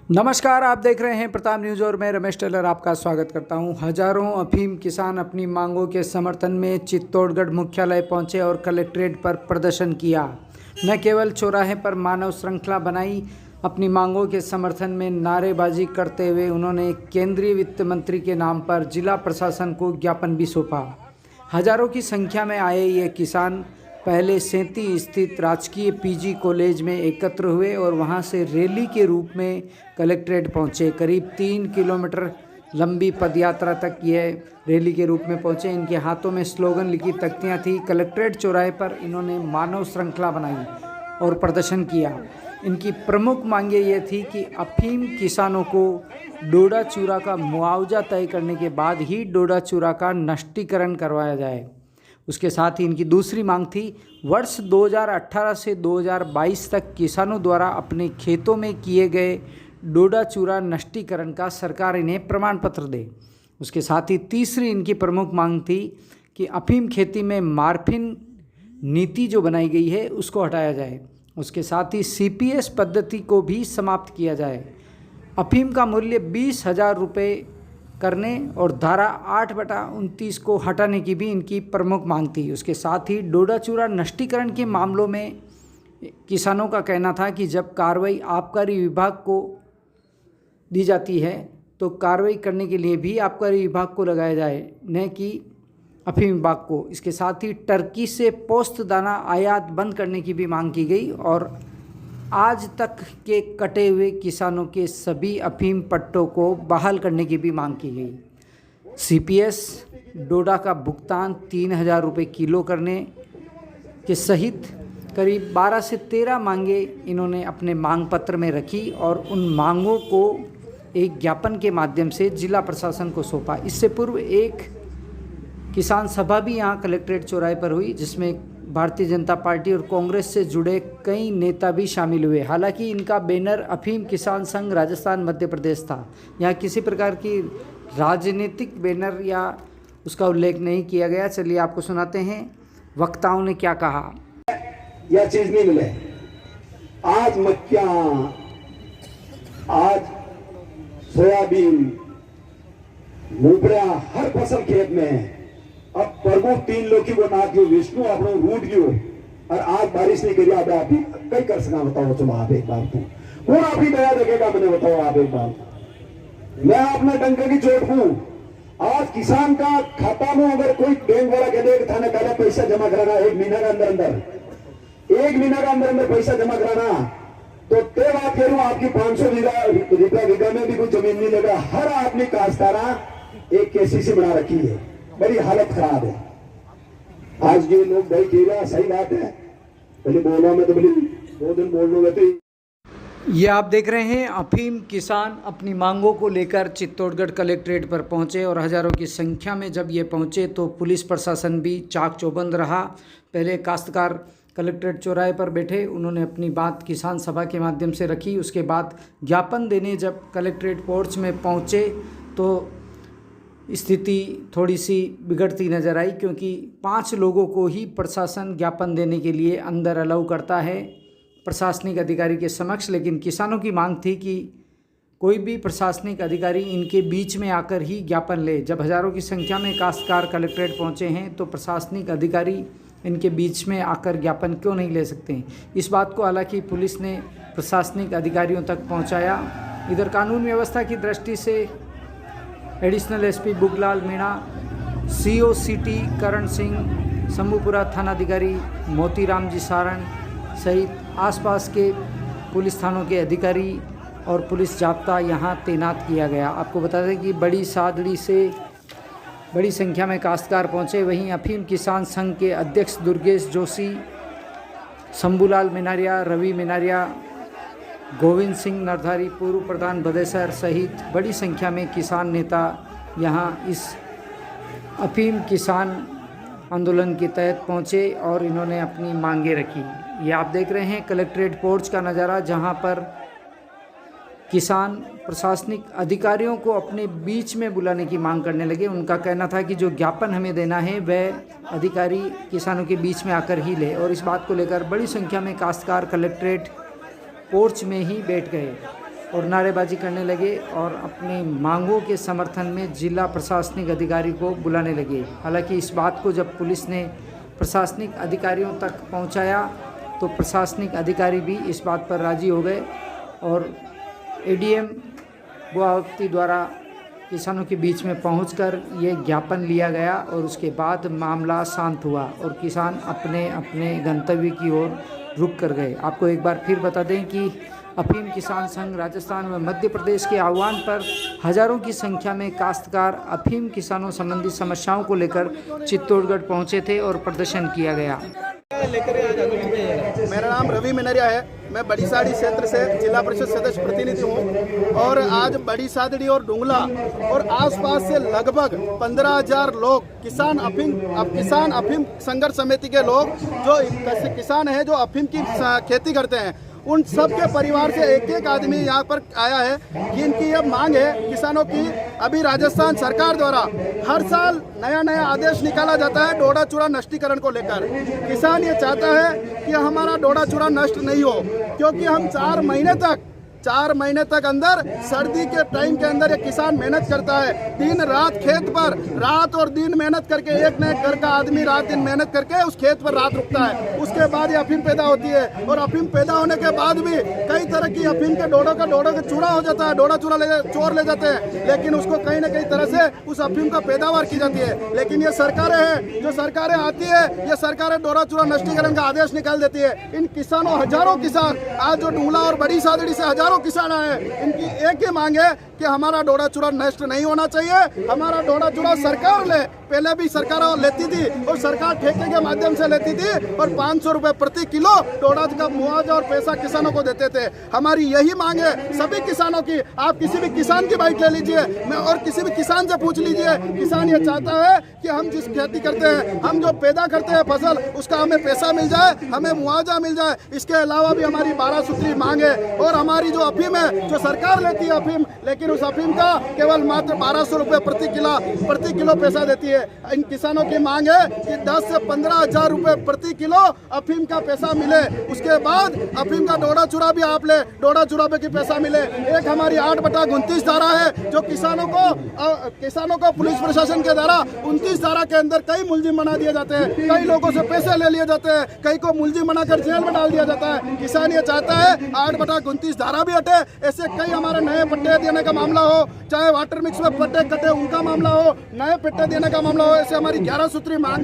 नमस्कार, आप देख रहे हैं प्रताप न्यूज़ और मैं रमेश टेलर आपका स्वागत करता हूं। हजारों अफीम किसान अपनी मांगों के समर्थन में चित्तौड़गढ़ मुख्यालय पहुंचे और कलेक्ट्रेट पर प्रदर्शन किया। न केवल चौराहे पर मानव श्रृंखला बनाई, अपनी मांगों के समर्थन में नारेबाजी करते हुए उन्होंने केंद्रीय वित्त मंत्री के नाम पर जिला प्रशासन को ज्ञापन भी सौंपा। हजारों की संख्या में आए ये किसान पहले सेंती स्थित राजकीय पीजी कॉलेज में एकत्र हुए और वहां से रैली के रूप में कलेक्ट्रेट पहुंचे। करीब 3 किलोमीटर लंबी पदयात्रा तक यह रैली के रूप में पहुंचे। इनके हाथों में स्लोगन लिखी तख्तियां थी। कलेक्ट्रेट चौराहे पर इन्होंने मानव श्रृंखला बनाई और प्रदर्शन किया। इनकी प्रमुख मांगें ये थी कि अफीम किसानों को डोडा चूरा का मुआवजा तय करने के बाद ही डोडा चूरा का नष्टीकरण करवाया जाए। उसके साथ ही इनकी दूसरी मांग थी, वर्ष 2018 से 2022 तक किसानों द्वारा अपने खेतों में किए गए डोडा चूरा नष्टीकरण का सरकार इन्हें प्रमाण पत्र दे। उसके साथ ही तीसरी इनकी प्रमुख मांग थी कि अफीम खेती में मार्फिन नीति जो बनाई गई है उसको हटाया जाए। उसके साथ ही सीपीएस पद्धति को भी समाप्त किया जाए। अफीम का मूल्य 20,000 रुपये करने और धारा 8/29 को हटाने की भी इनकी प्रमुख मांग थी। उसके साथ ही डोडा चूरा नष्टीकरण के मामलों में किसानों का कहना था कि जब कार्रवाई आबकारी विभाग को दी जाती है तो कार्रवाई करने के लिए भी आबकारी विभाग को लगाया जाए, न कि अफीम विभाग को। इसके साथ ही टर्की से पोस्त दाना आयात बंद करने की भी मांग की गई और आज तक के कटे हुए किसानों के सभी अफीम पट्टों को बहाल करने की भी मांग की गई। सीपीएस डोडा का भुगतान 3,000 रुपये किलो करने के सहित करीब 12 से 13 मांगे इन्होंने अपने मांग पत्र में रखी और उन मांगों को एक ज्ञापन के माध्यम से जिला प्रशासन को सौंपा। इससे पूर्व एक किसान सभा भी यहाँ कलेक्ट्रेट चौराहे पर हुई, जिसमें भारतीय जनता पार्टी और कांग्रेस से जुड़े कई नेता भी शामिल हुए। हालांकि इनका बैनर अफीम किसान संघ राजस्थान मध्य प्रदेश था। यहाँ किसी प्रकार की राजनीतिक बैनर या उसका उल्लेख नहीं किया गया। चलिए आपको सुनाते हैं वक्ताओं ने क्या कहा। यह चीज नहीं मिले। आज मक्या, आज सोयाबीन, मूंगफलियां, हर फसल खेत में है। अब प्रभु 3 लोग की वो नाथ गयो, विष्णु अपनो रूट गयो और आज बारिश नहीं करी। आप ही कई कर सका, बताओ। चलो आप एक बार तो कौन आप ही दया देखेगा, मैंने बताओ आप एक बार। मैं अपने डंके की चोट हूं। आज किसान का खाता में अगर कोई बैंक वाला कह दे थाने पहले पैसा जमा कराना 1 महीना के अंदर अंदर, 1 महीना के अंदर अंदर पैसा जमा कराना, तो ते बात करूं आपकी 500 रुपया बीघा में भी कोई जमीन नहीं लगा। हर आदमी काश्तकारा एक केसीसी बना रखी है। बड़ी हालत खराब है। आज जो लोग भाई कह रहा सही बात है, पहले बोला मैं तो बोली 2 दिन बोल लूंगा। तो ये आप देख रहे हैं अफीम किसान अपनी मांगों को लेकर चित्तौड़गढ़ कलेक्ट्रेट पर पहुंचे और हजारों की संख्या में जब ये पहुंचे तो पुलिस प्रशासन भी चाक चौबंद रहा। पहले काश्तकार कलेक्ट्रेट चौराहे पर बैठे, उन्होंने अपनी बात किसान सभा के माध्यम से रखी। उसके बाद ज्ञापन देने जब कलेक्ट्रेट पोर्च में पहुंचे तो स्थिति थोड़ी सी बिगड़ती नज़र आई, क्योंकि 5 लोगों को ही प्रशासन ज्ञापन देने के लिए अंदर अलाउ करता है प्रशासनिक अधिकारी के समक्ष। लेकिन किसानों की मांग थी कि कोई भी प्रशासनिक अधिकारी इनके बीच में आकर ही ज्ञापन ले। जब हज़ारों की संख्या में काश्तकार कलेक्ट्रेट पहुंचे हैं तो प्रशासनिक अधिकारी इनके बीच में आकर ज्ञापन क्यों नहीं ले सकते हैं। इस बात को हालांकि पुलिस ने प्रशासनिक अधिकारियों तक पहुँचाया। इधर कानून व्यवस्था की दृष्टि से additional SP Buglal Meena, CO city Karan Singh, Shambhupura थानाधिकारी मोतीराम जी सारण सहित आसपास के पुलिस थानों के अधिकारी और पुलिस जाब्ता यहाँ तैनात किया गया। आपको बता दें कि बड़ी सादड़ी से बड़ी संख्या में काश्तकार पहुँचे। वहीं अफीम किसान संघ के अध्यक्ष दुर्गेश जोशी, शंभूलाल मिनारिया, रवि मिनारिया, गोविंद सिंह नरधारी, पूर्व प्रधान बदेसर सहित बड़ी संख्या में किसान नेता यहाँ इस अफीम किसान आंदोलन के तहत पहुँचे और इन्होंने अपनी मांगें रखी। ये आप देख रहे हैं कलेक्ट्रेट पोर्च का नज़ारा, जहाँ पर किसान प्रशासनिक अधिकारियों को अपने बीच में बुलाने की मांग करने लगे। उनका कहना था कि जो ज्ञापन हमें देना है वह अधिकारी किसानों के बीच में आकर ही ले, और इस बात को लेकर बड़ी संख्या में काश्तकार कलेक्ट्रेट पोर्च में ही बैठ गए और नारेबाजी करने लगे और अपनी मांगों के समर्थन में जिला प्रशासनिक अधिकारी को बुलाने लगे। हालांकि इस बात को जब पुलिस ने प्रशासनिक अधिकारियों तक पहुंचाया तो प्रशासनिक अधिकारी भी इस बात पर राजी हो गए और एडीएम गुवाहाटी द्वारा किसानों के बीच में पहुंचकर ये ज्ञापन लिया गया और उसके बाद मामला शांत हुआ और किसान अपने अपने गंतव्य की ओर रुक कर गए। आपको एक बार फिर बता दें कि अफीम किसान संघ राजस्थान व मध्य प्रदेश के आह्वान पर हजारों की संख्या में काश्तकार अफीम किसानों संबंधी समस्याओं को लेकर चित्तौड़गढ़ पहुंचे थे और प्रदर्शन किया गया। मेरा नाम रवि मिनरिया है। मैं बड़ी साड़ी क्षेत्र से जिला परिषद सदस्य प्रतिनिधि हूँ और आज बड़ी सादड़ी और डुंगला और आसपास से लगभग 15,000 लोग किसान अफीम संघर्ष समिति के लोग जो किसान हैं जो अफीम की खेती करते हैं उन सब के परिवार से एक एक आदमी यहाँ पर आया है कि इनकी यह मांग है किसानों की। अभी राजस्थान सरकार द्वारा हर साल नया नया आदेश निकाला जाता है डोडा चूड़ा नष्टीकरण को लेकर। किसान ये चाहता है कि हमारा डोडा चूड़ा नष्ट नहीं हो, क्योंकि हम 4 महीने तक अंदर सर्दी के टाइम के अंदर ये किसान मेहनत करता है, दिन रात खेत पर रात और दिन मेहनत करके, एक न एक घर का आदमी रात दिन मेहनत करके उस खेत पर रात रुकता है। उसके बाद ये अफीम पैदा होती है और अफीम पैदा होने के बाद भी कई तरह की अफीम के डोडो का चूड़ा हो जाता है, डोडा चूड़ा चोर ले जाते हैं, लेकिन उसको कहीं न कहीं तरह से उस अफीम का पैदावार की जाती है। लेकिन ये सरकारें हैं, जो सरकारें आती है ये सरकारें डोडा चूड़ा नष्टीकरण का आदेश निकाल देती है। इन किसानों हजारों किसान आज जो डुंगला और बड़ी सादड़ी से हजारों किसान आए, इनकी एक ही मांग है कि हमारा डोडा चूड़ा नष्ट नहीं होना चाहिए। हमारा डोडा चूड़ा सरकार ले, पहले भी सरकार लेती थी और सरकार ठेके के माध्यम से लेती थी और 500 रुपए प्रति किलो डोडा का मुआवजा और पैसा किसानों को देते थे। हमारी यही मांग है सभी किसानों की। आप किसी भी किसान की बाइक ले लीजिए और किसी भी किसान से पूछ लीजिए, किसान ये चाहता है कि हम जिस खेती करते हैं, हम जो पैदा करते हैं फसल, उसका हमें पैसा मिल जाए, हमें मुआवजा मिल जाए। इसके अलावा भी हमारी 12 सूत्री मांग है और हमारी जो अफीम है, जो सरकार लेती है अफीम, लेकिन उस अफीम का केवल मात्र 1200 रुपए प्रति किलो पैसा देती है। इन किसानों की मांग है कि 10 से 15,000 रुपए प्रति किलो अफीम का पैसा मिले। उसके बाद अफीम का डोडा चूड़ा भी आप ले, डोडा चूड़ा पे की पैसा मिले। एक हमारी 8/29 धारा है जो किसानों को पुलिस प्रशासन के द्वारा 29 धारा के अंदर कई मुलजिम बना दिए जाते हैं, कई लोगों से पैसे ले लिए जाते हैं, कई को मुलजिम बनाकर जेल में डाल दिया जाता है। किसान ये चाहता है 8/29 धारा भी हटे, ऐसे कई हमारे नए पट्टे देने का मामला हो, चाहे वाटर मिक्स में पट्टे कटे उनका मामला हो, नए पट्टे देने का मामला हो, ऐसे हमारी 11 सूत्री मांग है।